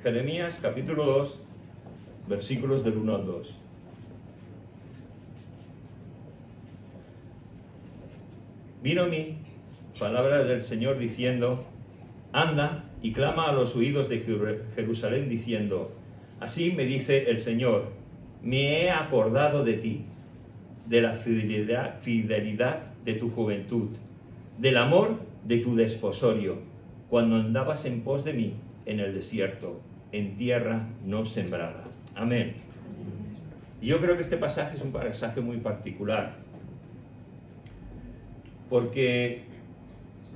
Jeremías capítulo 2, versículos del 1 al 2. Vino a mí palabra del Señor diciendo: anda y clama a los oídos de Jerusalén diciendo: así me dice el Señor, me he acordado de ti, de la fidelidad de tu juventud, del amor de tu desposorio, cuando andabas en pos de mí en el desierto, en tierra no sembrada. Amén. Y yo creo que este pasaje es un pasaje muy particular, porque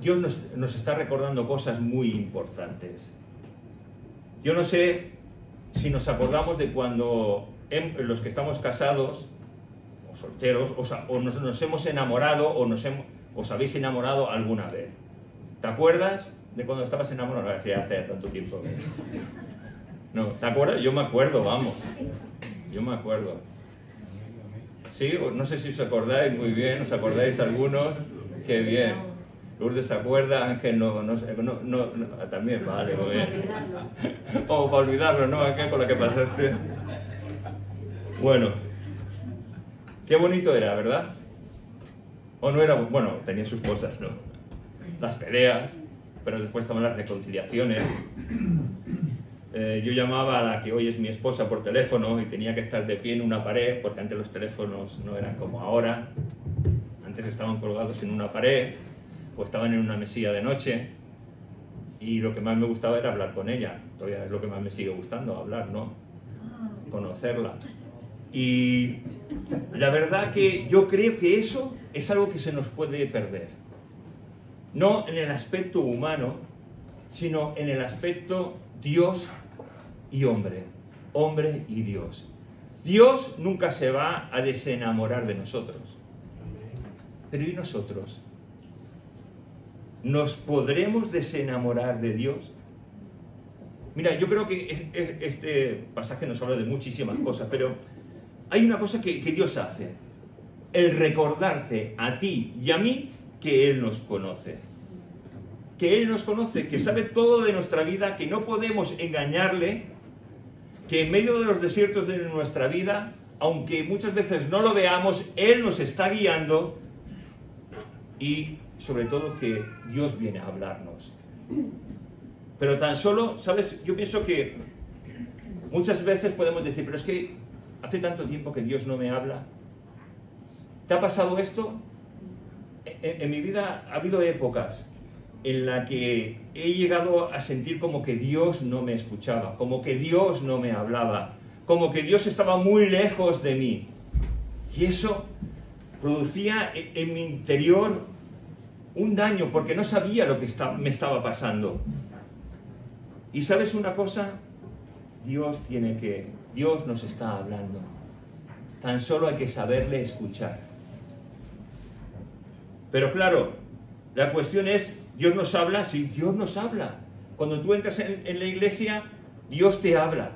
Dios nos está recordando cosas muy importantes. Yo no sé si nos acordamos de cuando los que estamos casados o solteros o nos hemos enamorado o os habéis enamorado alguna vez. ¿Te acuerdas de cuando estabas enamorado? Sí, hace tanto tiempo. No, ¿te acuerdas? Yo me acuerdo, vamos. Yo me acuerdo. Sí, no sé si os acordáis muy bien, ¿os acordáis algunos? Qué bien. Lourdes se acuerda, Ángel no, también, vale, muy bien. O para olvidarlo, ¿no, Ángel, con lo que pasaste? Bueno, qué bonito era, ¿verdad? O no era, bueno, tenía sus cosas, ¿no? Las peleas, pero después también las reconciliaciones. Yo llamaba a la que hoy es mi esposa por teléfono y tenía que estar de pie en una pared, porque antes los teléfonos no eran como ahora. Antes estaban colgados en una pared o estaban en una mesilla de noche, y lo que más me gustaba era hablar con ella. Todavía es lo que más me sigue gustando, hablar, ¿no? Conocerla. Y la verdad que yo creo que eso es algo que se nos puede perder. No en el aspecto humano, sino en el aspecto Dios y hombre. Hombre y Dios. Dios nunca se va a desenamorar de nosotros. Pero ¿y nosotros? ¿Nos podremos desenamorar de Dios? Mira, yo creo que este pasaje nos habla de muchísimas cosas, pero hay una cosa que Dios hace: el recordarte a ti y a mí que Él nos conoce. Que Él nos conoce, que sabe todo de nuestra vida, que no podemos engañarle, que en medio de los desiertos de nuestra vida, aunque muchas veces no lo veamos, Él nos está guiando, y sobre todo que Dios viene a hablarnos. Pero tan solo, ¿sabes? Yo pienso que muchas veces podemos decir, pero es que hace tanto tiempo que Dios no me habla. ¿Te ha pasado esto? En mi vida ha habido épocas en las que he llegado a sentir como que Dios no me escuchaba, como que Dios no me hablaba, como que Dios estaba muy lejos de mí. Y eso producía en mi interior un daño, porque no sabía lo que me estaba pasando. Y ¿sabes una cosa? Dios nos está hablando. Tan solo hay que saberle escuchar. Pero claro, la cuestión es, ¿Dios nos habla? Sí, Dios nos habla. Cuando tú entras en la iglesia, Dios te habla.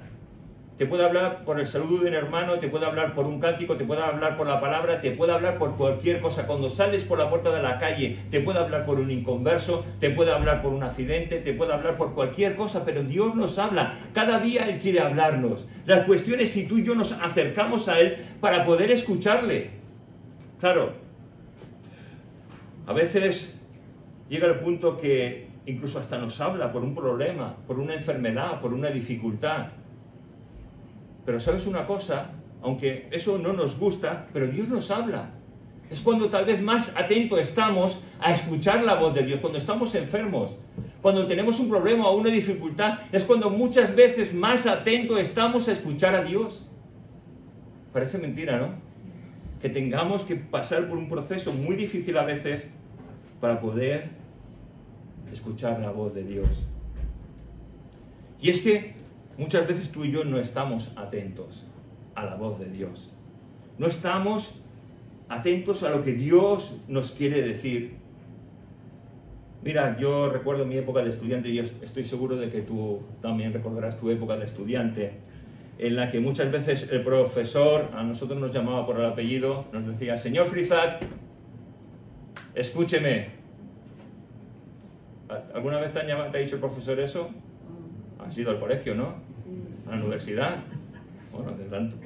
Te puede hablar por el saludo de un hermano, te puede hablar por un cántico, te puede hablar por la palabra, te puede hablar por cualquier cosa. Cuando sales por la puerta de la calle, te puede hablar por un inconverso, te puede hablar por un accidente, te puede hablar por cualquier cosa, pero Dios nos habla. Cada día Él quiere hablarnos. La cuestión es si tú y yo nos acercamos a Él para poder escucharle. Claro, a veces llega el punto que incluso hasta nos habla por un problema, por una enfermedad, por una dificultad. Pero ¿sabes una cosa? Aunque eso no nos gusta, pero Dios nos habla. Es cuando tal vez más atento estamos a escuchar la voz de Dios, cuando estamos enfermos, cuando tenemos un problema o una dificultad, es cuando muchas veces más atento estamos a escuchar a Dios. Parece mentira, ¿no? Que tengamos que pasar por un proceso muy difícil a veces para poder escuchar la voz de Dios. Y es que muchas veces tú y yo no estamos atentos a la voz de Dios. No estamos atentos a lo que Dios nos quiere decir. Mira, yo recuerdo mi época de estudiante, y yo estoy seguro de que tú también recordarás tu época de estudiante, en la que muchas veces el profesor, a nosotros nos llamaba por el apellido, nos decía: señor Frizat, escúcheme. ¿Alguna vez te ha dicho el profesor eso? Has ido al colegio, ¿no? A la universidad. Bueno, de tanto.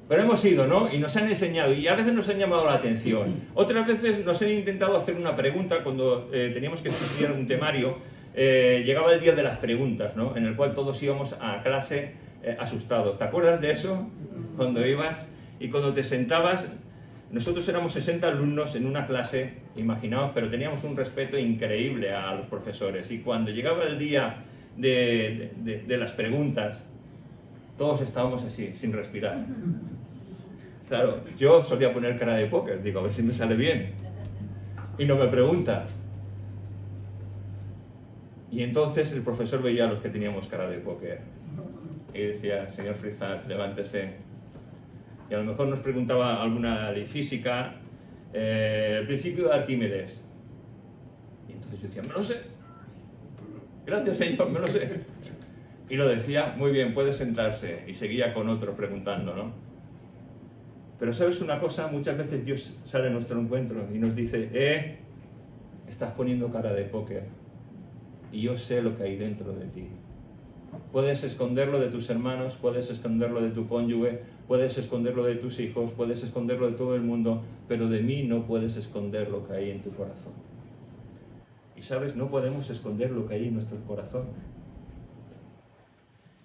Pero hemos ido, ¿no? Y nos han enseñado, y a veces nos han llamado la atención. Otras veces nos han intentado hacer una pregunta cuando teníamos que estudiar un temario. Llegaba el día de las preguntas, ¿no? En el cual todos íbamos a clase asustados. ¿Te acuerdas de eso? Cuando ibas y cuando te sentabas. Nosotros éramos 60 alumnos en una clase, imaginaos, pero teníamos un respeto increíble a los profesores. Y cuando llegaba el día de las preguntas, todos estábamos así, sin respirar. Claro, yo solía poner cara de póker, digo, a ver si me sale bien. Y no me pregunta. Y entonces el profesor veía a los que teníamos cara de póker. Y decía, señor Frizat, levántese. Y a lo mejor nos preguntaba alguna ley física, el principio de Arquímedes. Y entonces yo decía, me lo sé. Gracias, señor, me lo sé. Y lo decía, muy bien, puede sentarse. Y seguía con otro preguntando, ¿no? Pero ¿sabes una cosa? Muchas veces Dios sale a nuestro encuentro y nos dice, estás poniendo cara de póker. Y yo sé lo que hay dentro de ti. Puedes esconderlo de tus hermanos, puedes esconderlo de tu cónyuge, puedes esconderlo de tus hijos, puedes esconderlo de todo el mundo, pero de mí no puedes esconder lo que hay en tu corazón. Y sabes, no podemos esconder lo que hay en nuestro corazón.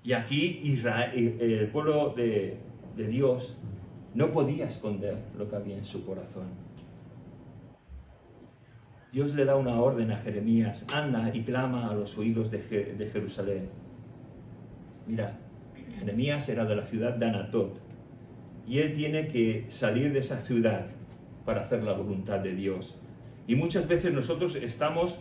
Y aquí Israel, el pueblo de Dios no podía esconder lo que había en su corazón. Dios le da una orden a Jeremías, anda y clama a los oídos de Jerusalén. Mira, Jeremías era de la ciudad de Anatot y él tiene que salir de esa ciudad para hacer la voluntad de Dios. Y muchas veces nosotros estamos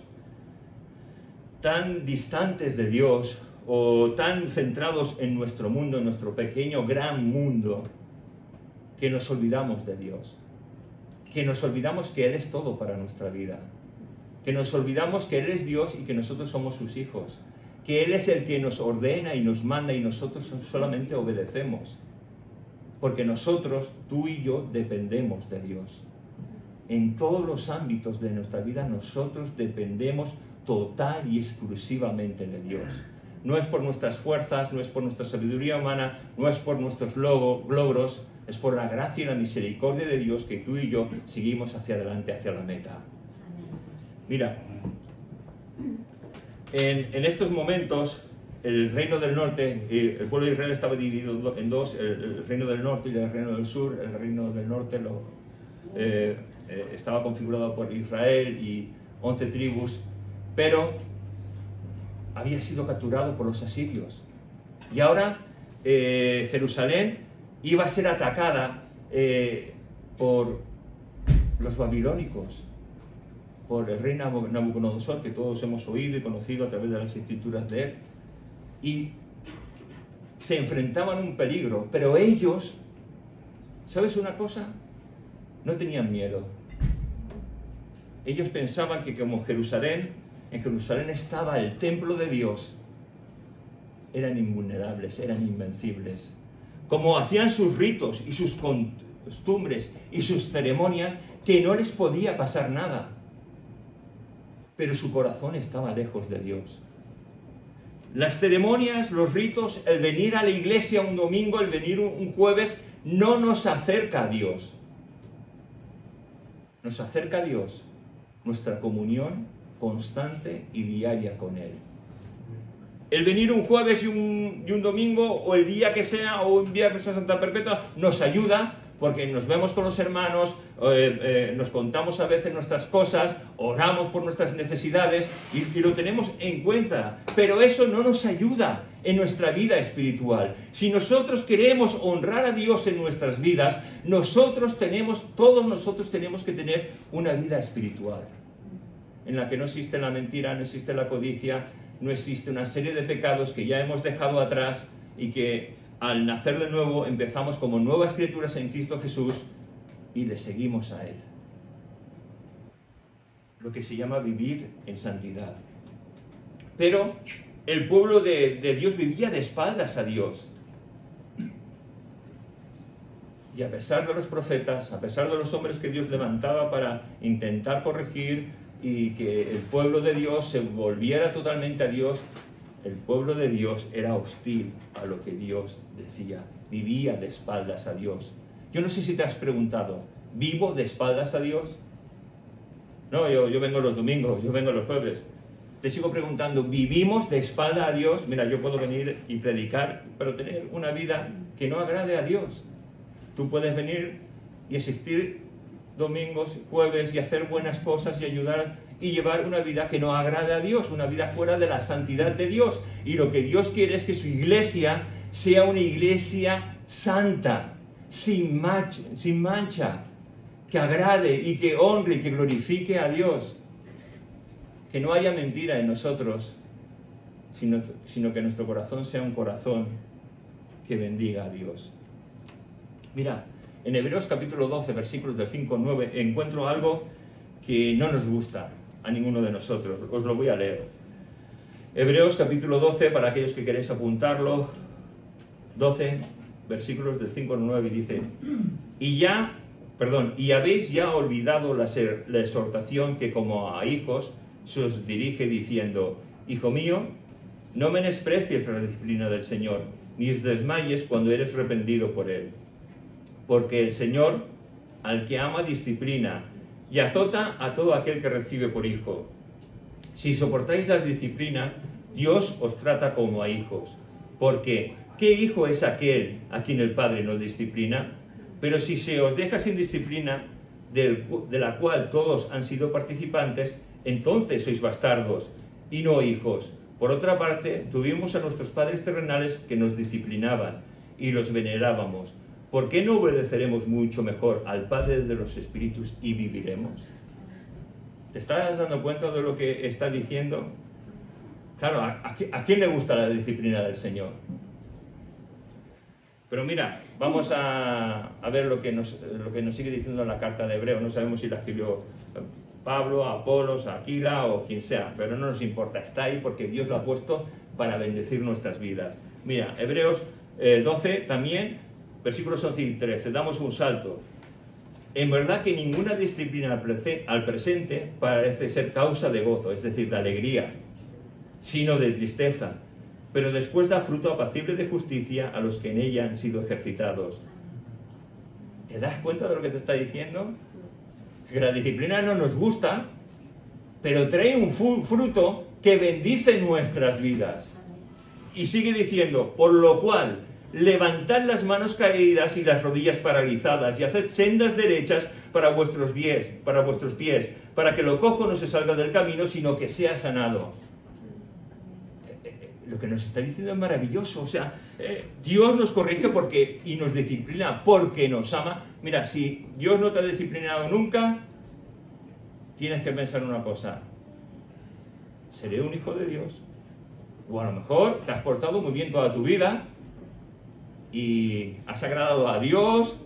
tan distantes de Dios o tan centrados en nuestro mundo, en nuestro pequeño, gran mundo, que nos olvidamos de Dios, que nos olvidamos que Él es todo para nuestra vida, que nos olvidamos que Él es Dios y que nosotros somos sus hijos, que Él es el que nos ordena y nos manda y nosotros solamente obedecemos. Porque nosotros, tú y yo, dependemos de Dios. En todos los ámbitos de nuestra vida nosotros dependemos total y exclusivamente de Dios. No es por nuestras fuerzas, no es por nuestra sabiduría humana, no es por nuestros logros, es por la gracia y la misericordia de Dios que tú y yo seguimos hacia adelante, hacia la meta. Mira, en estos momentos, el reino del norte, el pueblo de Israel estaba dividido en dos, el reino del norte y el reino del sur. El reino del norte estaba configurado por Israel y 11 tribus, pero había sido capturado por los asirios. Y ahora Jerusalén iba a ser atacada por los babilónicos, por el rey Nabucodonosor, que todos hemos oído y conocido a través de las escrituras de él. Y se enfrentaban a un peligro, pero ellos, ¿sabes una cosa? No tenían miedo. Ellos pensaban que como en Jerusalén estaba el templo de Dios, eran invulnerables, eran invencibles. Como hacían sus ritos y sus costumbres y sus ceremonias, que no les podía pasar nada. Pero su corazón estaba lejos de Dios. Las ceremonias, los ritos, el venir a la iglesia un domingo, el venir un jueves, no nos acerca a Dios. Nos acerca a Dios nuestra comunión constante y diaria con Él. El venir un jueves y un domingo, o el día que sea, o un viernes a Santa Perpetua, nos ayuda porque nos vemos con los hermanos, nos contamos a veces nuestras cosas, oramos por nuestras necesidades y lo tenemos en cuenta. Pero eso no nos ayuda en nuestra vida espiritual. Si nosotros queremos honrar a Dios en nuestras vidas, todos nosotros tenemos que tener una vida espiritual, en la que no existe la mentira, no existe la codicia, no existe una serie de pecados que ya hemos dejado atrás y que al nacer de nuevo empezamos como nuevas criaturas en Cristo Jesús y le seguimos a Él. Lo que se llama vivir en santidad. Pero el pueblo de Dios vivía de espaldas a Dios. Y a pesar de los profetas, a pesar de los hombres que Dios levantaba para intentar corregir y que el pueblo de Dios se volviera totalmente a Dios, el pueblo de Dios era hostil a lo que Dios decía, vivía de espaldas a Dios. Yo no sé si te has preguntado, ¿vivo de espaldas a Dios? No, yo vengo los domingos, yo vengo los jueves. Te sigo preguntando, ¿vivimos de espalda a Dios? Mira, yo puedo venir y predicar, pero tener una vida que no agrade a Dios. Tú puedes venir y asistir domingos, jueves y hacer buenas cosas y ayudar y llevar una vida que no agrade a Dios, una vida fuera de la santidad de Dios. Y lo que Dios quiere es que su iglesia sea una iglesia santa, sin mancha, que agrade y que honre y que glorifique a Dios. Que no haya mentira en nosotros, sino que nuestro corazón sea un corazón que bendiga a Dios. Mira, en Hebreos capítulo 12, versículos del 5 al 9, encuentro algo que no nos gusta a ninguno de nosotros. Os lo voy a leer. Hebreos capítulo 12, para aquellos que queréis apuntarlo, 12, versículos del 5 al 9, dice: y habéis ya olvidado la exhortación que como a hijos se os dirige diciendo: Hijo mío, no menosprecies la disciplina del Señor, ni os desmayes cuando eres reprendido por Él. Porque el Señor, al que ama, disciplina y azota a todo aquel que recibe por hijo. Si soportáis la disciplina, Dios os trata como a hijos. Porque, ¿qué hijo es aquel a quien el Padre no disciplina? Pero si se os deja sin disciplina, de la cual todos han sido participantes, entonces sois bastardos y no hijos. Por otra parte, tuvimos a nuestros padres terrenales que nos disciplinaban y los venerábamos. ¿Por qué no obedeceremos mucho mejor al Padre de los Espíritus y viviremos? ¿Te estás dando cuenta de lo que está diciendo? Claro, ¿a quién le gusta la disciplina del Señor? Pero mira, vamos a ver lo que nos sigue diciendo la carta de Hebreos. No sabemos si la escribió Pablo, Apolos, Aquila o quien sea, pero no nos importa, está ahí porque Dios lo ha puesto para bendecir nuestras vidas. Mira, Hebreos 12 también, versículos 11 y 13, damos un salto. En verdad que ninguna disciplina al presente parece ser causa de gozo, es decir, de alegría, sino de tristeza, pero después da fruto apacible de justicia a los que en ella han sido ejercitados. ¿Te das cuenta de lo que te está diciendo? Que la disciplina no nos gusta, pero trae un fruto que bendice nuestras vidas. Y sigue diciendo: por lo cual, levantad las manos caídas y las rodillas paralizadas, y haced sendas derechas para vuestros pies, para que lo cojo no se salga del camino, sino que sea sanado. Lo que nos está diciendo es maravilloso. O sea, Dios nos corrige y nos disciplina porque nos ama. Mira, si Dios no te ha disciplinado nunca, tienes que pensar una cosa: ¿seré un hijo de Dios? O a lo mejor te has portado muy bien toda tu vida y has agradado a Dios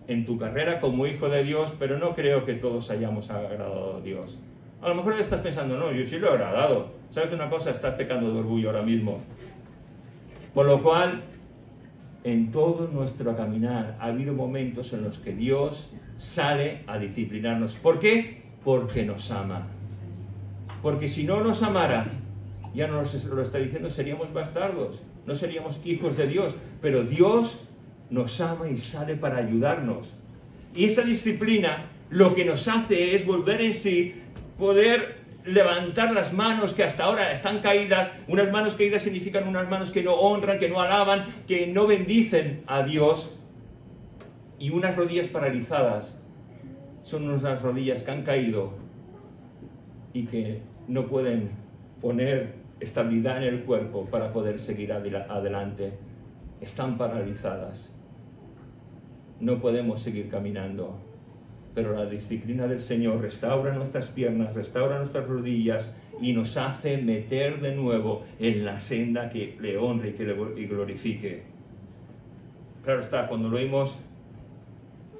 en tu carrera como hijo de Dios, pero no creo que todos hayamos agradado a Dios. A lo mejor estás pensando: no, yo sí lo he agradado. ¿Sabes una cosa? Estás pecando de orgullo ahora mismo. Por lo cual, en todo nuestro caminar ha habido momentos en los que Dios sale a disciplinarnos. ¿Por qué? Porque nos ama. Porque si no nos amara, ya nos lo está diciendo, seríamos bastardos, no seríamos hijos de Dios. Pero Dios nos ama y sale para ayudarnos. Y esa disciplina lo que nos hace es volver en sí, poder levantar las manos que hasta ahora están caídas. Unas manos caídas significan unas manos que no honran, que no alaban, que no bendicen a Dios. Y unas rodillas paralizadas son unas rodillas que han caído y que no pueden poner estabilidad en el cuerpo para poder seguir adelante. Están paralizadas. No podemos seguir caminando. Pero la disciplina del Señor restaura nuestras piernas, restaura nuestras rodillas y nos hace meter de nuevo en la senda que le honre y que le glorifique. Claro está, cuando lo oímos,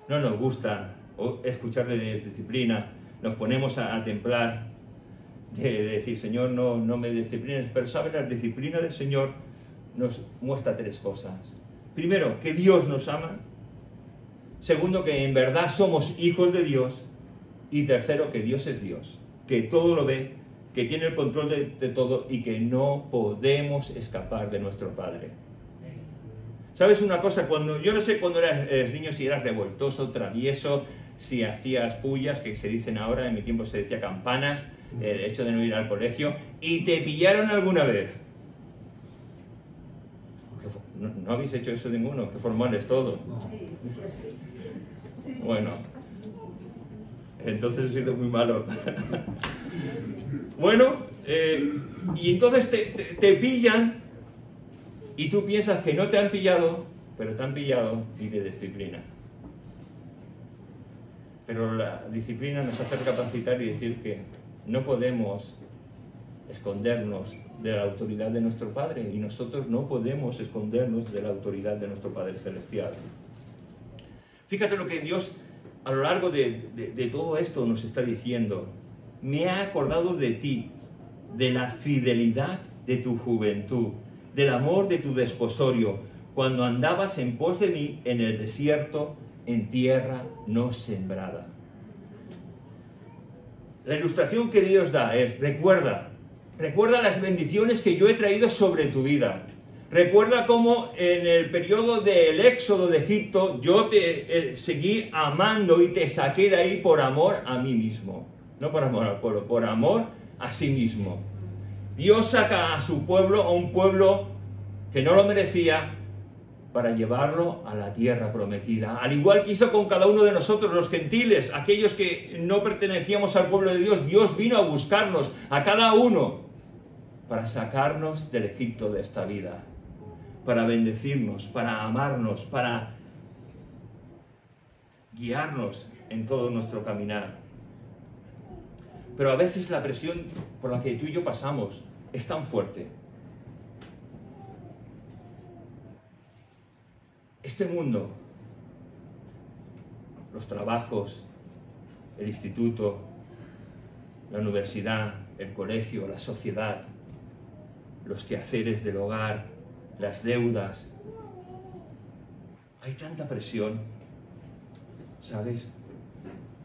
no nos gusta escuchar de disciplina, nos ponemos a templar, de decir: Señor, no me disciplines. Pero ¿sabes? La disciplina del Señor nos muestra tres cosas. Primero, que Dios nos ama. Segundo, que en verdad somos hijos de Dios. Y tercero, que Dios es Dios, que todo lo ve que tiene el control de todo y que no podemos escapar de nuestro Padre. ¿Sabes una cosa? Yo no sé cuando eras niño si eras revoltoso, travieso, si hacías pullas, que se dicen ahora, en mi tiempo se decía campanas, el hecho de no ir al colegio, y te pillaron alguna vez. ¿No habéis hecho eso ninguno? Qué formales todo. Bueno, entonces he sido muy malo. Bueno, y entonces te pillan y tú piensas que no te han pillado, pero te han pillado y te disciplina. Pero la disciplina nos hace recapacitar y decir que no podemos escondernos de la autoridad de nuestro Padre, y nosotros no podemos escondernos de la autoridad de nuestro Padre Celestial. Fíjate lo que Dios a lo largo de todo esto nos está diciendo. Me he acordado de ti, de la fidelidad de tu juventud, del amor de tu desposorio, cuando andabas en pos de mí en el desierto, en tierra no sembrada. La ilustración que Dios da es, recuerda las bendiciones que yo he traído sobre tu vida. Recuerda cómo en el periodo del éxodo de Egipto yo te seguí amando y te saqué de ahí por amor a mí mismo. No por amor al pueblo, por amor a sí mismo. Dios saca a su pueblo, a un pueblo que no lo merecía, para llevarlo a la tierra prometida. Al igual que hizo con cada uno de nosotros, los gentiles, aquellos que no pertenecíamos al pueblo de Dios, Dios vino a buscarnos, a cada uno, para sacarnos del Egipto de esta vida, para bendecirnos, para amarnos, para guiarnos en todo nuestro caminar. Pero a veces la presión por la que tú y yo pasamos es tan fuerte. Este mundo, los trabajos, el instituto, la universidad, el colegio, la sociedad, los quehaceres del hogar, las deudas. Hay tanta presión, ¿sabes?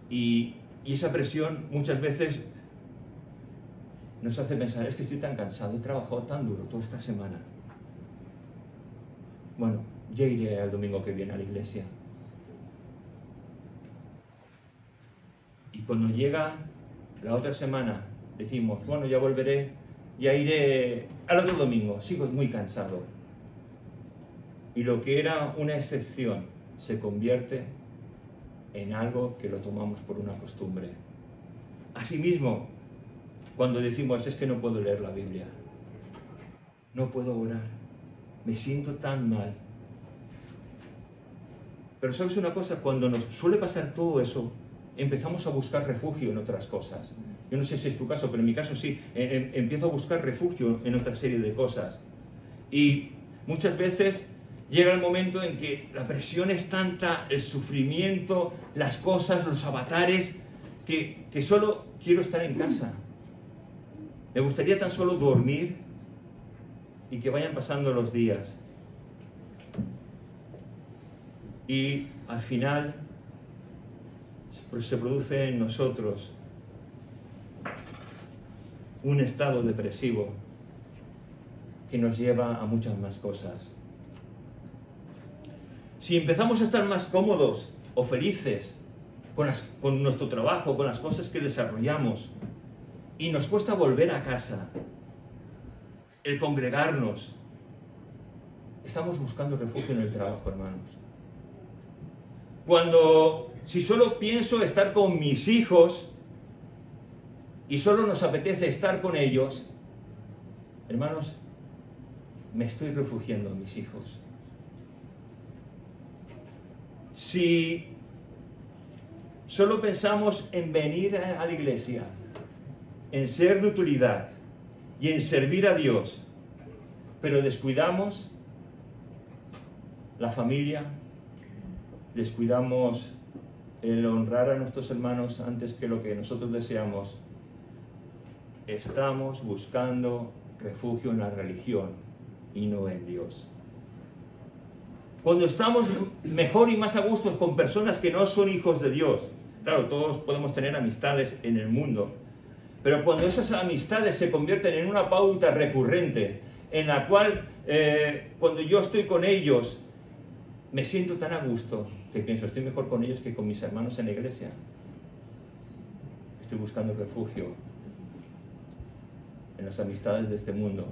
Y esa presión muchas veces nos hace pensar, es que estoy tan cansado, he trabajado tan duro toda esta semana. Bueno, ya iré el domingo que viene a la iglesia. Y cuando llega la otra semana, decimos, bueno, ya volveré, ya iré al otro domingo, sigo muy cansado. Y lo que era una excepción se convierte en algo que lo tomamos por una costumbre. Asimismo, cuando decimos, es que no puedo leer la Biblia, no puedo orar, me siento tan mal. Pero ¿sabes una cosa? Cuando nos suele pasar todo eso, empezamos a buscar refugio en otras cosas. Yo no sé si es tu caso, pero en mi caso sí. Empiezo a buscar refugio en otra serie de cosas. Y muchas veces llega el momento en que la presión es tanta, el sufrimiento, las cosas, los avatares, que solo quiero estar en casa. Me gustaría tan solo dormir y que vayan pasando los días. Y al final se produce en nosotros un estado depresivo que nos lleva a muchas más cosas. Si empezamos a estar más cómodos o felices con nuestro trabajo, con las cosas que desarrollamos, y nos cuesta volver a casa, el congregarnos, estamos buscando refugio en el trabajo, hermanos. Si solo pienso estar con mis hijos y solo nos apetece estar con ellos, hermanos, me estoy refugiando en mis hijos. Si solo pensamos en venir a la iglesia, en ser de utilidad y en servir a Dios, pero descuidamos la familia, descuidamos el honrar a nuestros hermanos antes que lo que nosotros deseamos, estamos buscando refugio en la religión y no en Dios. Cuando estamos mejor y más a gusto con personas que no son hijos de Dios, claro, todos podemos tener amistades en el mundo, Pero cuando esas amistades se convierten en una pauta recurrente, en la cual cuando yo estoy con ellos, me siento tan a gusto que pienso, estoy mejor con ellos que con mis hermanos en la iglesia. Estoy buscando refugio en las amistades de este mundo.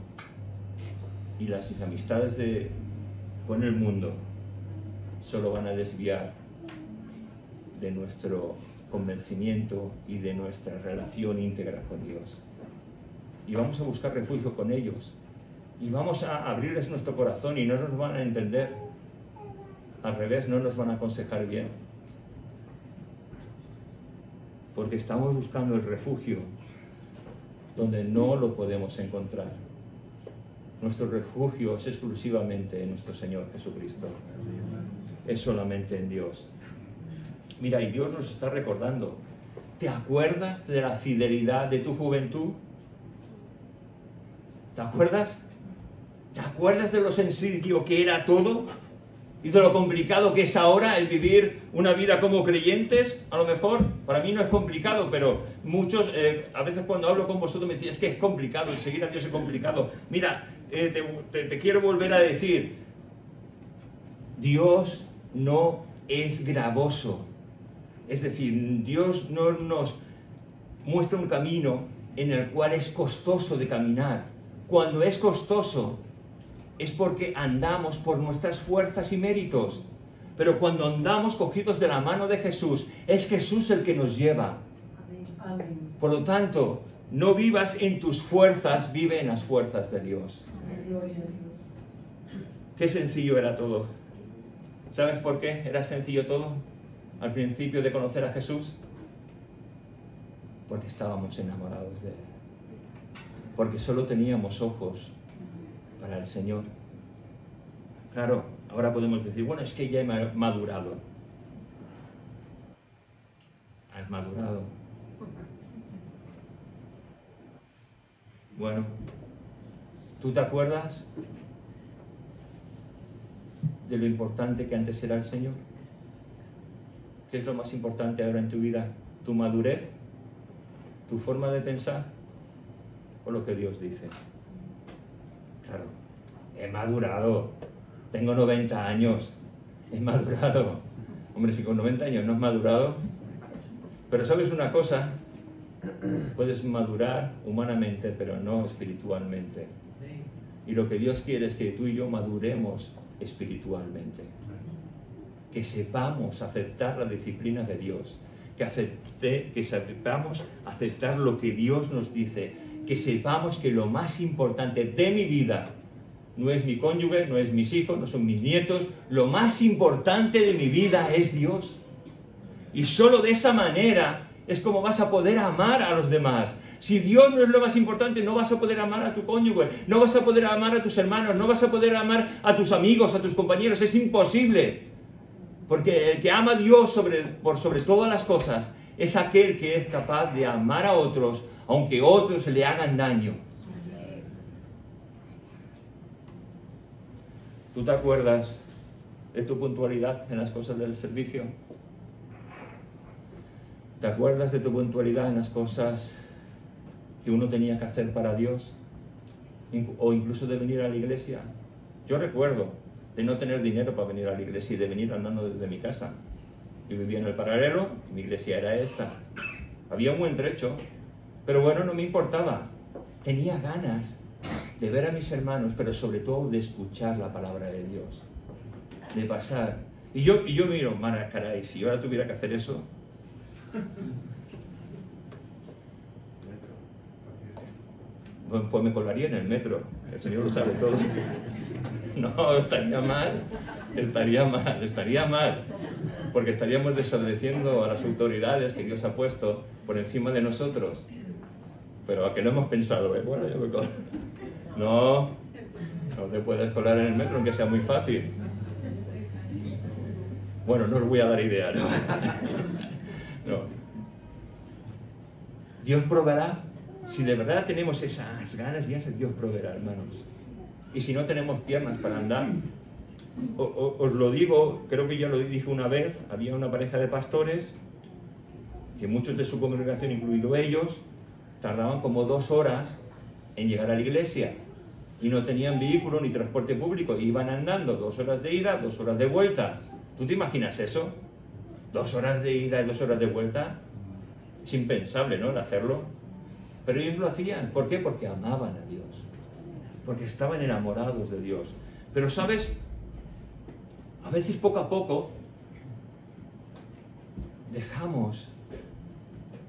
Y las amistades con el mundo solo van a desviar de nuestro convencimiento y de nuestra relación íntegra con Dios. Y vamos a buscar refugio con ellos. Y vamos a abrirles nuestro corazón y no nos van a entender. Al revés, no nos van a aconsejar bien. Porque estamos buscando el refugio donde no lo podemos encontrar. Nuestro refugio es exclusivamente en nuestro Señor Jesucristo. Es solamente en Dios. Mira, y Dios nos está recordando. ¿Te acuerdas de la fidelidad de tu juventud? ¿Te acuerdas? ¿Te acuerdas de lo sencillo que era todo? ¿Y de lo complicado que es ahora el vivir una vida como creyentes? A lo mejor, para mí no es complicado, pero muchos, a veces cuando hablo con vosotros me dicen, es que es complicado, el seguir a Dios es complicado. Mira, te quiero volver a decir, Dios no es gravoso. Es decir, Dios no nos muestra un camino en el cual es costoso de caminar. Cuando es costoso, es porque andamos por nuestras fuerzas y méritos. Pero cuando andamos cogidos de la mano de Jesús, es Jesús el que nos lleva. Amén. Por lo tanto, no vivas en tus fuerzas, vive en las fuerzas de Dios. Qué sencillo era todo. ¿Sabes por qué era sencillo todo? Al principio de conocer a Jesús. Porque estábamos enamorados de Él. Porque solo teníamos ojos para el Señor. Claro, ahora podemos decir, bueno, es que ya he madurado. Has madurado. Bueno, ¿tú te acuerdas de lo importante que antes era el Señor? ¿Qué es lo más importante ahora en tu vida? ¿Tu madurez? ¿Tu forma de pensar? ¿O lo que Dios dice? Claro, he madurado. Tengo 90 años. He madurado. Hombre, si con 90 años no has madurado. Pero ¿sabes una cosa? Puedes madurar humanamente, pero no espiritualmente. Y lo que Dios quiere es que tú y yo maduremos espiritualmente. Que sepamos aceptar la disciplina de Dios. Que sepamos aceptar lo que Dios nos dice. Que sepamos que lo más importante de mi vida no es mi cónyuge, no es mis hijos, no son mis nietos. Lo más importante de mi vida es Dios. Y solo de esa manera es como vas a poder amar a los demás. Si Dios no es lo más importante, no vas a poder amar a tu cónyuge, no vas a poder amar a tus hermanos, no vas a poder amar a tus amigos, a tus compañeros. Es imposible. Porque el que ama a Dios por sobre todas las cosas es aquel que es capaz de amar a otros, aunque otros le hagan daño. ¿Tú te acuerdas de tu puntualidad en las cosas del servicio? ¿Te acuerdas de tu puntualidad en las cosas que uno tenía que hacer para Dios? O incluso de venir a la iglesia. Yo recuerdo de no tener dinero para venir a la iglesia y de venir andando desde mi casa. Yo vivía en el paralelo y mi iglesia era esta. Había un buen trecho, pero bueno, no me importaba. Tenía ganas de ver a mis hermanos, pero sobre todo de escuchar la palabra de Dios, de pasar. Y yo miro, caray, si yo ahora tuviera que hacer eso, pues me colaría en el metro. El Señor lo sabe todo. No, estaría mal, porque estaríamos desobedeciendo a las autoridades que Dios ha puesto por encima de nosotros. Pero a que no hemos pensado, bueno, yo me colo. No te puedes colar en el metro, aunque sea muy fácil. Bueno, no os voy a dar idea, ¿no? No. Dios proveerá. Si de verdad tenemos esas ganas y esas, Dios proveerá, hermanos. Y si no tenemos piernas para andar, os lo digo, creo que ya lo dije una vez, había una pareja de pastores, que muchos de su congregación, incluido ellos, tardaban como 2 horas en llegar a la iglesia y no tenían vehículo ni transporte público, iban andando 2 horas de ida, 2 horas de vuelta. ¿Tú te imaginas eso? 2 horas de ida y 2 horas de vuelta. Es impensable, ¿no?, el hacerlo. Pero ellos lo hacían. ¿Por qué? Porque amaban a Dios, porque estaban enamorados de Dios. Pero, ¿sabes? A veces poco a poco dejamos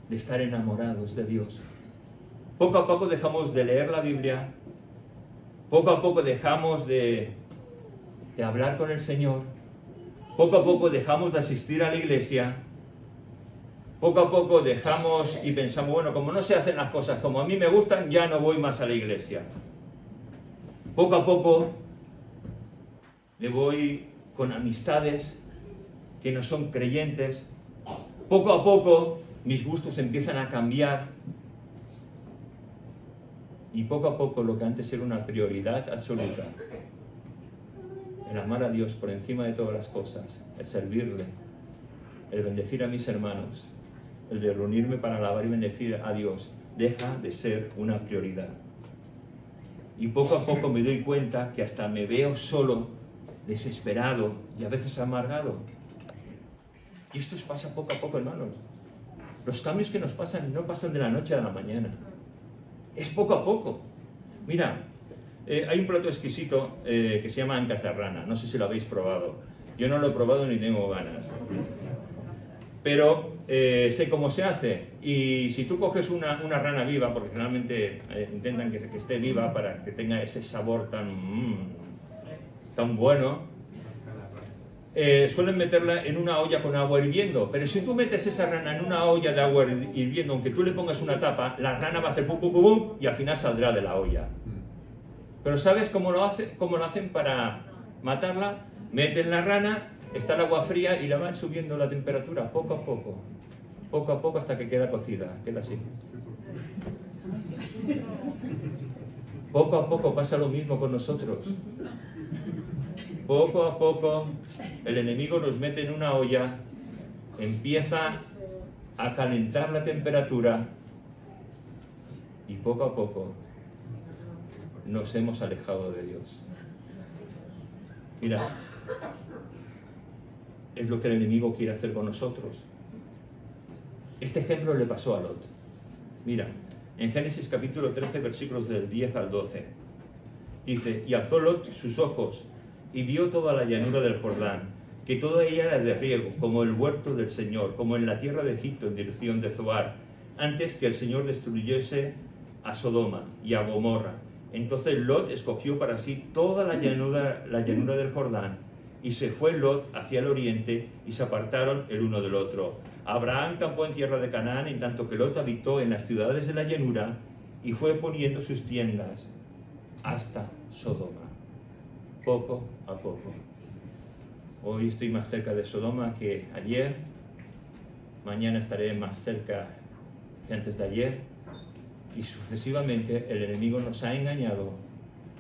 de estar enamorados de Dios. Poco a poco dejamos de leer la Biblia, poco a poco dejamos de hablar con el Señor, poco a poco dejamos de asistir a la iglesia, poco a poco dejamos y pensamos, bueno, como no se hacen las cosas como a mí me gustan, ya no voy más a la iglesia. Poco a poco me voy con amistades que no son creyentes. Poco a poco mis gustos empiezan a cambiar. Y poco a poco lo que antes era una prioridad absoluta, el amar a Dios por encima de todas las cosas, el servirle, el bendecir a mis hermanos, el de reunirme para alabar y bendecir a Dios, deja de ser una prioridad. Y poco a poco me doy cuenta que hasta me veo solo, desesperado y a veces amargado. Y esto pasa poco a poco, hermanos. Los cambios que nos pasan no pasan de la noche a la mañana. Es poco a poco. Mira, hay un plato exquisito que se llama ancas de rana. No sé si lo habéis probado. Yo no lo he probado ni tengo ganas. Pero sé cómo se hace. Y si tú coges una rana viva, porque generalmente intentan que esté viva para que tenga ese sabor tan bueno, suelen meterla en una olla con agua hirviendo. Pero si tú metes esa rana en una olla de agua hirviendo, aunque tú le pongas una tapa, la rana va a hacer pum, pum, pum, pum, y al final saldrá de la olla. Pero ¿sabes cómo lo hacen para matarla? Meten la rana, está el agua fría y la van subiendo la temperatura poco a poco hasta que queda cocida, queda así. Poco a poco pasa lo mismo con nosotros. Poco a poco el enemigo nos mete en una olla, empieza a calentar la temperatura y poco a poco nos hemos alejado de Dios. Mira, es lo que el enemigo quiere hacer con nosotros. Este ejemplo le pasó a Lot. Mira, en Génesis capítulo 13, versículos del 10 al 12, dice: y alzó Lot sus ojos y vio toda la llanura del Jordán, que toda ella era de riego, como el huerto del Señor, como en la tierra de Egipto, en dirección de Zoar, antes que el Señor destruyese a Sodoma y a Gomorra. Entonces Lot escogió para sí toda la llanura del Jordán, y se fue Lot hacia el oriente, y se apartaron el uno del otro. Abraham campó en tierra de Canaán, en tanto que Lot habitó en las ciudades de la llanura, y fue poniendo sus tiendas hasta Sodoma. Poco a poco. Hoy estoy más cerca de Sodoma que ayer. Mañana estaré más cerca que antes de ayer. Y sucesivamente el enemigo nos ha engañado,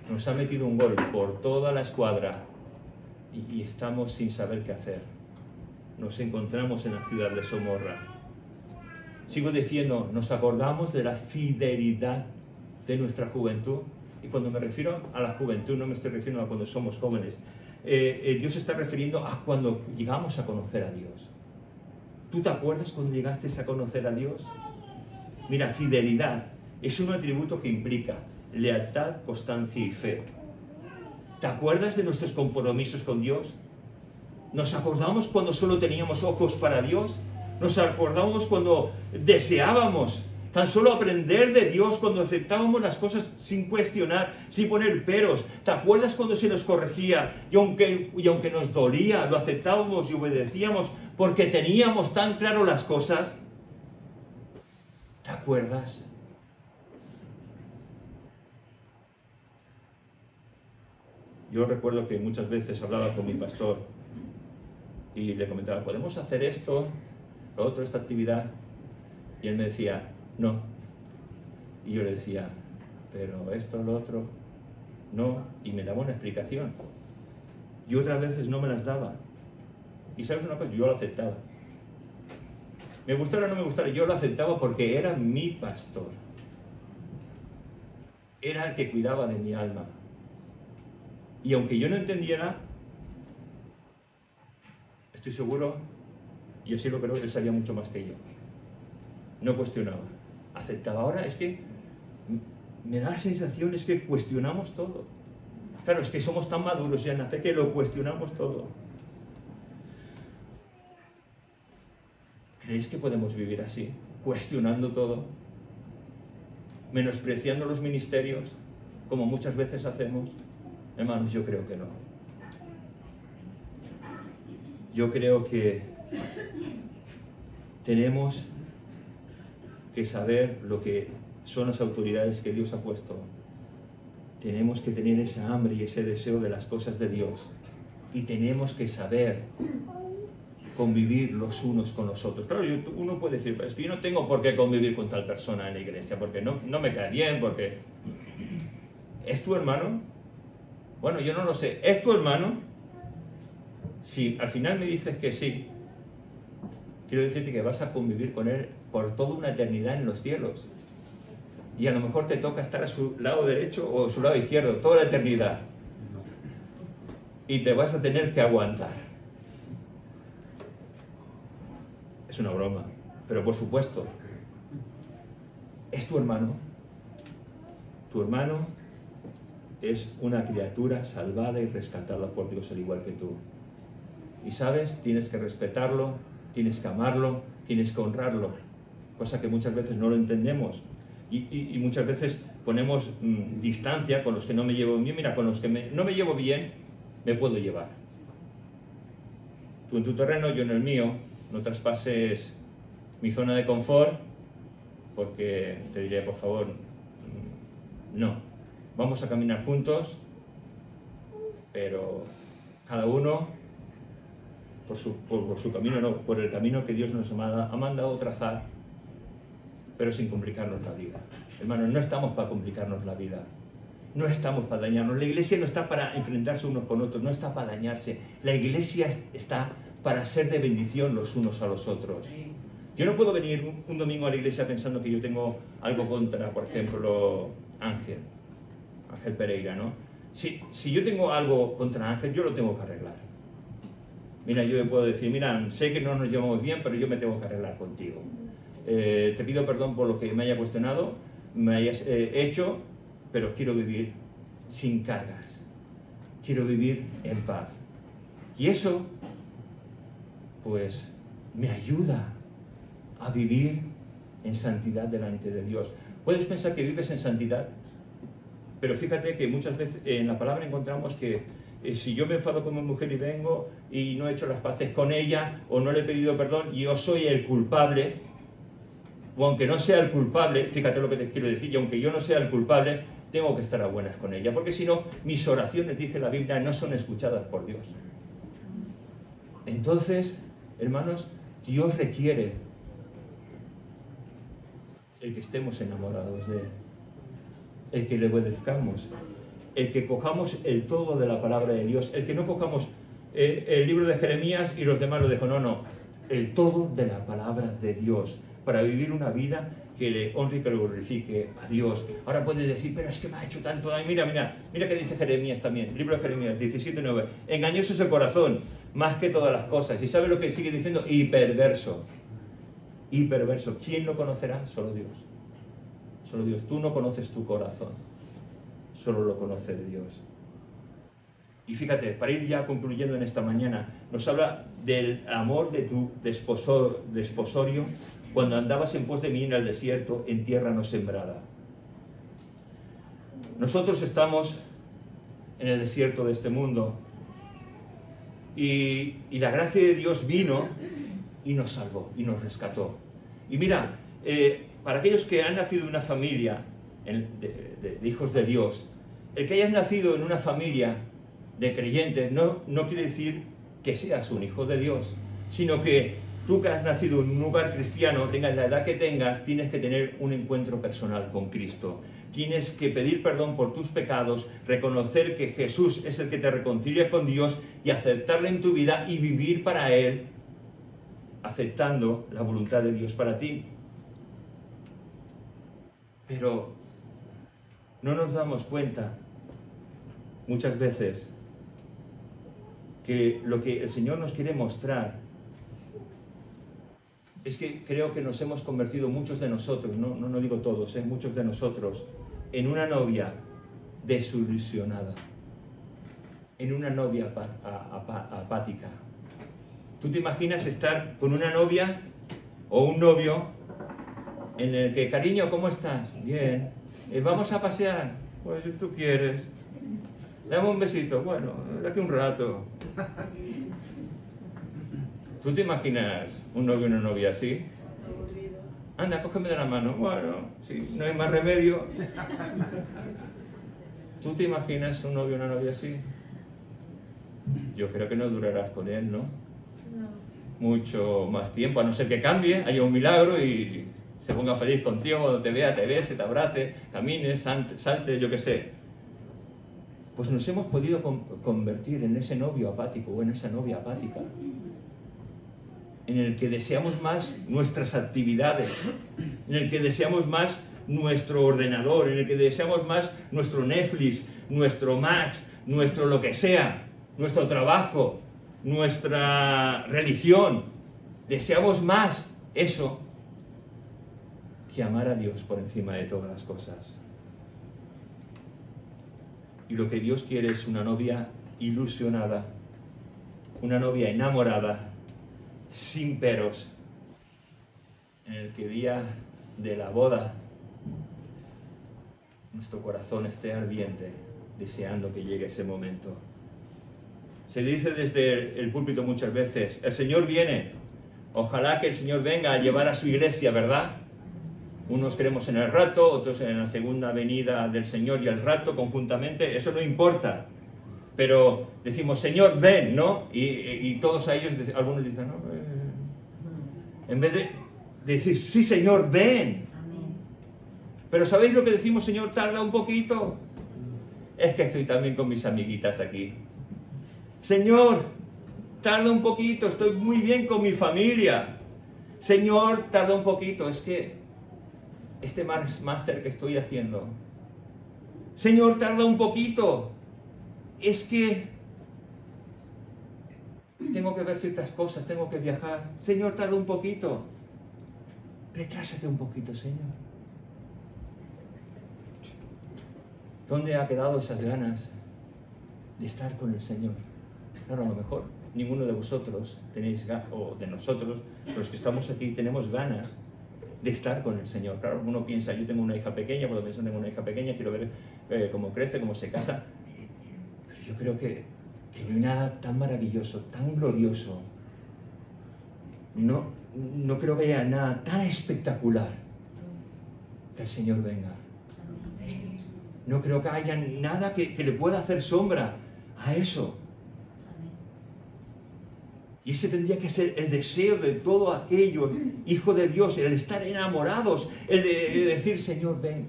nos ha metido un gol por toda la escuadra y estamos sin saber qué hacer. Nos encontramos en la ciudad de Gomorra. Sigo diciendo, nos acordamos de la fidelidad de nuestra juventud. Y cuando me refiero a la juventud, no me estoy refiriendo a cuando somos jóvenes. Dios se está refiriendo a cuando llegamos a conocer a Dios. ¿Tú te acuerdas cuando llegaste a conocer a Dios? Mira, fidelidad es un atributo que implica lealtad, constancia y fe. ¿Te acuerdas de nuestros compromisos con Dios? ¿Nos acordamos cuando solo teníamos ojos para Dios? ¿Nos acordamos cuando deseábamos tan solo aprender de Dios, cuando aceptábamos las cosas sin cuestionar, sin poner peros? ¿Te acuerdas cuando se nos corregía y aunque nos dolía, lo aceptábamos y obedecíamos porque teníamos tan claro las cosas? ¿Te acuerdas? Yo recuerdo que muchas veces hablaba con mi pastor y le comentaba, ¿podemos hacer esto, lo otro, esta actividad? Y él me decía, no. Y yo le decía, pero esto, lo otro, no. Y me daba una explicación. Y otras veces no me las daba. Y ¿sabes una cosa? Yo lo aceptaba. Me gustara o no me gustara, yo lo aceptaba porque era mi pastor. era el que cuidaba de mi alma. Y aunque yo no entendiera, estoy seguro, y así lo creo, que él sabía mucho más que yo. No cuestionaba, aceptaba. Ahora es que me da la sensación es que cuestionamos todo. Claro, es que somos tan maduros ya en la fe que lo cuestionamos todo. ¿Creéis que podemos vivir así? Cuestionando todo, menospreciando los ministerios, como muchas veces hacemos. Hermanos, yo creo que no. Yo creo que tenemos que saber lo que son las autoridades que Dios ha puesto. Tenemos que tener esa hambre y ese deseo de las cosas de Dios. Y tenemos que saber convivir los unos con los otros. Claro, uno puede decir, es que yo no tengo por qué convivir con tal persona en la iglesia, porque no me cae bien, porque... ¿Es tu hermano? Bueno, yo no lo sé. ¿Es tu hermano? Si al final me dices que sí, quiero decirte que vas a convivir con él por toda una eternidad en los cielos. Y a lo mejor te toca estar a su lado derecho o a su lado izquierdo toda la eternidad. Y te vas a tener que aguantar. Es una broma, pero por supuesto, es tu hermano. Tu hermano es una criatura salvada y rescatada por Dios al igual que tú. Y sabes, tienes que respetarlo, tienes que amarlo, tienes que honrarlo, cosa que muchas veces no lo entendemos. Y muchas veces ponemos distancia con los que no me llevo bien. Mira, con los que no me llevo bien, me puedo llevar. Tú en tu terreno, yo en el mío. No traspases mi zona de confort, porque te diré, por favor, no. Vamos a caminar juntos, pero cada uno por su camino, no, por el camino que Dios nos ha mandado trazar, pero sin complicarnos la vida. Hermanos, no estamos para complicarnos la vida. No estamos para dañarnos. La iglesia no está para enfrentarse unos con otros, no está para dañarse. La iglesia está para ser de bendición los unos a los otros. Yo no puedo venir un domingo a la iglesia pensando que yo tengo algo contra, por ejemplo, Ángel Pereira, ¿no? Si yo tengo algo contra Ángel, yo lo tengo que arreglar. Mira, yo le puedo decir, mira, sé que no nos llevamos bien, pero yo me tengo que arreglar contigo. Te pido perdón por lo que me haya cuestionado, me hayas hecho, pero quiero vivir sin cargas. Quiero vivir en paz. Y eso, pues, me ayuda a vivir en santidad delante de Dios. Puedes pensar que vives en santidad, pero fíjate que muchas veces en la palabra encontramos que si yo me enfado con mi mujer y vengo y no he hecho las paces con ella o no le he pedido perdón y yo soy el culpable, o aunque no sea el culpable, fíjate lo que te quiero decir, y aunque yo no sea el culpable, tengo que estar a buenas con ella, porque si no, mis oraciones, dice la Biblia, no son escuchadas por Dios. Entonces, hermanos, Dios requiere el que estemos enamorados de Él, el que le obedezcamos, el que cojamos el todo de la palabra de Dios, el que no cojamos el libro de Jeremías y los demás lo dejo, no, el todo de la palabra de Dios, para vivir una vida que le honre y que le glorifique a Dios. Ahora puedes decir, pero es que me ha hecho tanto daño. Mira que dice Jeremías también, libro de Jeremías 17:9, engañoso es el corazón, más que todas las cosas. ¿Y sabe lo que sigue diciendo? Y perverso. ¿Quién lo conocerá? Solo Dios. Solo Dios. Tú no conoces tu corazón, solo lo conoce Dios. Y fíjate, para ir ya concluyendo en esta mañana, nos habla del amor de tu desposorio cuando andabas en pos de mí en el desierto, en tierra no sembrada. Nosotros estamos en el desierto de este mundo y la gracia de Dios vino y nos salvó y nos rescató. Y mira, para aquellos que han nacido en una familia de hijos de Dios, el que hayas nacido en una familia de creyentes no quiere decir que seas un hijo de Dios, sino que tú que has nacido en un lugar cristiano, tengas la edad que tengas, tienes que tener un encuentro personal con Cristo. Tienes que pedir perdón por tus pecados, reconocer que Jesús es el que te reconcilia con Dios y aceptarle en tu vida y vivir para Él, aceptando la voluntad de Dios para ti. Pero no nos damos cuenta muchas veces que lo que el Señor nos quiere mostrar es que creo que nos hemos convertido muchos de nosotros, no digo todos, muchos de nosotros, en una novia desilusionada, en una novia apática. ¿Tú te imaginas estar con una novia o un novio en el que, cariño, ¿cómo estás? Bien. ¿Vamos a pasear? Pues si tú quieres. Dame un besito. Bueno, de aquí un rato. ¿Tú te imaginas un novio o una novia así? Anda, cógeme de la mano. Bueno, si no hay más remedio. ¿Tú te imaginas un novio o una novia así? Yo creo que no durarás con él, ¿no? Mucho más tiempo, a no ser que cambie, haya un milagro y se ponga feliz contigo, cuando te vea, te bese, te abrace, camines, saltes, yo qué sé. Pues nos hemos podido convertir en ese novio apático o en esa novia apática, en el que deseamos más nuestras actividades, en el que deseamos más nuestro ordenador, en el que deseamos más nuestro Netflix, nuestro Max, nuestro lo que sea, nuestro trabajo, nuestra religión. Deseamos más eso que amar a Dios por encima de todas las cosas. Y lo que Dios quiere es una novia ilusionada, una novia enamorada, sin peros, en el que el día de la boda nuestro corazón esté ardiente, deseando que llegue ese momento. Se dice desde el púlpito muchas veces, el Señor viene, ojalá que el Señor venga a llevar a su iglesia, ¿verdad? Unos creemos en el rapto, otros en la segunda venida del Señor y el rapto conjuntamente, eso no importa. Pero decimos, Señor, ven, ¿no? Y todos a ellos, algunos dicen, no, en vez de decir, sí, Señor, ven. Pero ¿sabéis lo que decimos, Señor, tarda un poquito? Es que estoy también con mis amiguitas aquí. Señor, tarda un poquito, estoy muy bien con mi familia. Señor, tarda un poquito, es que este máster que estoy haciendo. Señor, tarda un poquito, es que tengo que ver ciertas cosas, tengo que viajar. Señor, tarda un poquito. Retrásate un poquito, Señor. ¿Dónde ha quedado esas ganas de estar con el Señor? Claro, a lo mejor ninguno de vosotros tenéis ganas, o de nosotros, los que estamos aquí, tenemos ganas de estar con el Señor. Claro, uno piensa, yo tengo una hija pequeña, puedo pensar, tengo una hija pequeña, quiero ver cómo crece, cómo se casa. Pero yo creo que no hay nada tan maravilloso, tan glorioso. No creo que haya nada tan espectacular que el Señor venga. No creo que haya nada que le pueda hacer sombra a eso. Y ese tendría que ser el deseo de todo aquello, hijo de Dios, el estar enamorados, el de decir, Señor, ven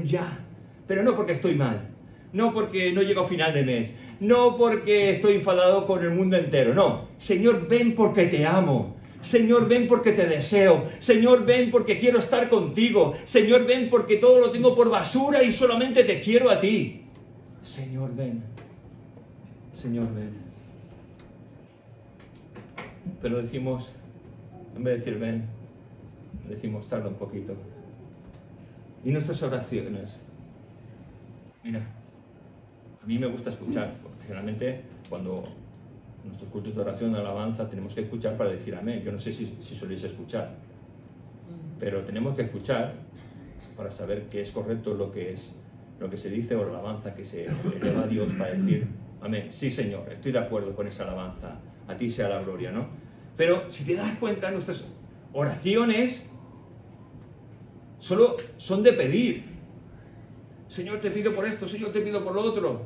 ya. Pero no porque estoy mal, no porque no llego a final de mes, no porque estoy enfadado con el mundo entero, no. Señor, ven porque te amo. Señor, ven porque te deseo. Señor, ven porque quiero estar contigo. Señor, ven porque todo lo tengo por basura y solamente te quiero a ti. Señor, ven. Señor, ven. Pero decimos, en vez de decir ven, decimos tarda un poquito. Y nuestras oraciones. Mira, a mí me gusta escuchar, porque generalmente cuando nuestros cultos de oración, de alabanza, tenemos que escuchar para decir amén. Yo no sé si soléis escuchar, pero tenemos que escuchar para saber qué es correcto lo que se dice, o la alabanza que se eleva a Dios para decir amén. Sí, Señor, estoy de acuerdo con esa alabanza. A ti sea la gloria, ¿no? Pero si te das cuenta, nuestras oraciones solo son de pedir. Señor, te pido por esto, Señor, te pido por lo otro.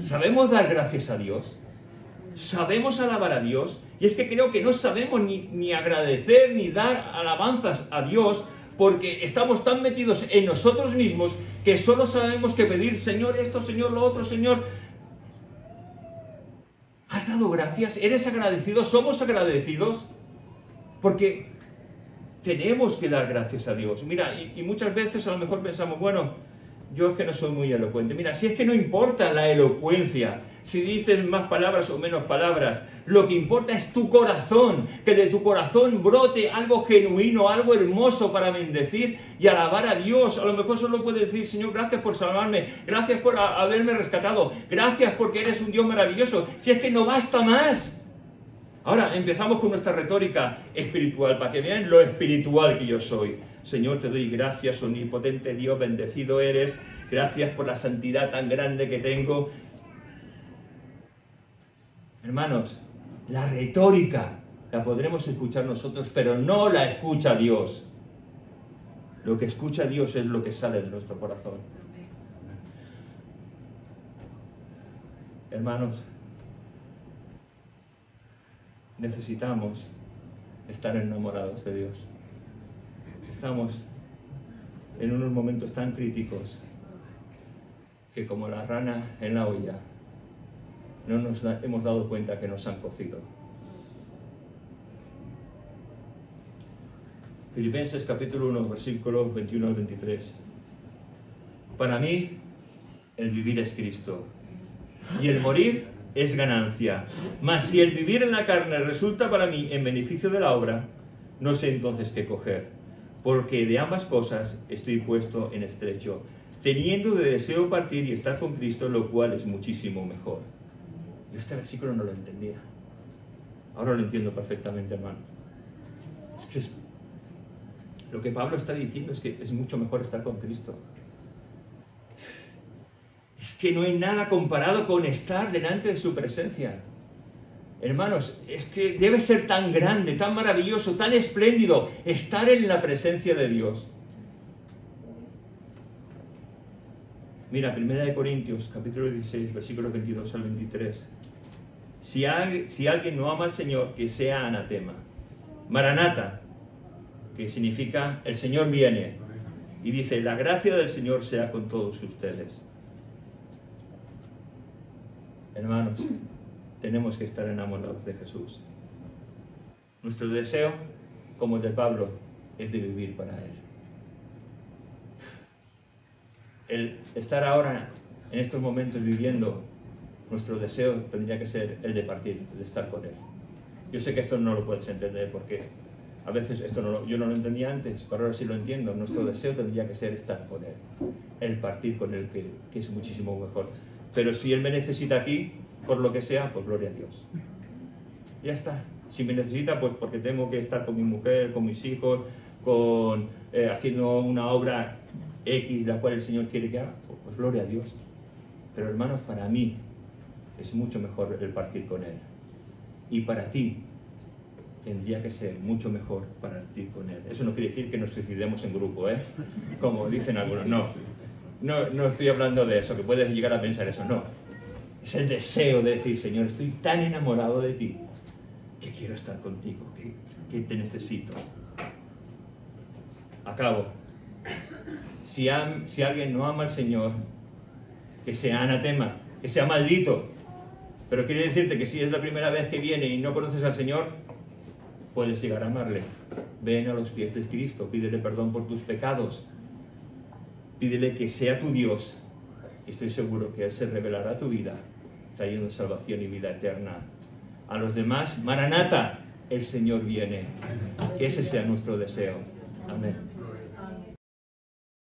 ¿Sabemos dar gracias a Dios? ¿Sabemos alabar a Dios? Y es que creo que no sabemos ni agradecer ni dar alabanzas a Dios, porque estamos tan metidos en nosotros mismos que solo sabemos que pedir, Señor esto, Señor lo otro, Señor. ¿Has dado gracias? ¿Eres agradecido? ¿Somos agradecidos? Porque tenemos que dar gracias a Dios. Mira, y muchas veces a lo mejor pensamos, bueno, yo es que no soy muy elocuente. Mira, si es que no importa la elocuencia, si dices más palabras o menos palabras, lo que importa es tu corazón, que de tu corazón brote algo genuino, algo hermoso para bendecir y alabar a Dios. A lo mejor solo puedes decir, Señor, gracias por salvarme, gracias por haberme rescatado, gracias porque eres un Dios maravilloso. Si es que no basta más. Ahora empezamos con nuestra retórica espiritual, para que vean lo espiritual que yo soy. Señor, te doy gracias, omnipotente Dios, bendecido eres, gracias por la santidad tan grande que tengo. Hermanos, la retórica la podremos escuchar nosotros, pero no la escucha Dios. Lo que escucha Dios es lo que sale de nuestro corazón. Hermanos, necesitamos estar enamorados de Dios. Estamos en unos momentos tan críticos que como la rana en la olla, no nos hemos dado cuenta que nos han cocido. Filipenses capítulo 1, versículos 21 al 23. Para mí, el vivir es Cristo, y el morir es ganancia. Mas si el vivir en la carne resulta para mí en beneficio de la obra, no sé entonces qué coger, porque de ambas cosas estoy puesto en estrecho, teniendo de deseo partir y estar con Cristo, lo cual es muchísimo mejor. Yo este versículo no lo entendía. Ahora lo entiendo perfectamente, hermano. Es que lo que Pablo está diciendo es que es mucho mejor estar con Cristo. Es que no hay nada comparado con estar delante de su presencia. Hermanos, es que debe ser tan grande, tan maravilloso, tan espléndido estar en la presencia de Dios. Mira, 1 Corintios, capítulo 16, versículos 22 al 23. Si alguien no ama al Señor, que sea anatema. Maranata, que significa el Señor viene. Y dice, la gracia del Señor sea con todos ustedes. Hermanos, tenemos que estar enamorados de Jesús. Nuestro deseo, como el de Pablo, es de vivir para Él. El estar ahora, en estos momentos viviendo, nuestro deseo tendría que ser el de partir, el de estar con Él. Yo sé que esto no lo puedes entender porque a veces yo no lo entendía antes, pero ahora sí lo entiendo. Nuestro deseo tendría que ser estar con Él, el partir con Él, que es muchísimo mejor. Pero si Él me necesita aquí, por lo que sea, pues gloria a Dios. Ya está. Si me necesita, pues porque tengo que estar con mi mujer, con mis hijos, haciendo una obra X, la cual el Señor quiere que haga, pues gloria a Dios. Pero hermanos, para mí es mucho mejor el partir con Él. Y para ti tendría que ser mucho mejor partir con Él. Eso no quiere decir que nos suicidemos en grupo, como dicen algunos. No estoy hablando de eso, que puedes llegar a pensar eso, no. Es el deseo de decir, Señor, estoy tan enamorado de ti que quiero estar contigo, que te necesito. Acabo. Si alguien no ama al Señor, que sea anatema, que sea maldito. Pero quiere decirte que si es la primera vez que viene y no conoces al Señor, puedes llegar a amarle. Ven a los pies de Cristo, pídele perdón por tus pecados. Pídele que sea tu Dios. Y estoy seguro que Él se revelará a tu vida, trayendo salvación y vida eterna. A los demás, Maranata, el Señor viene. Que ese sea nuestro deseo. Amén.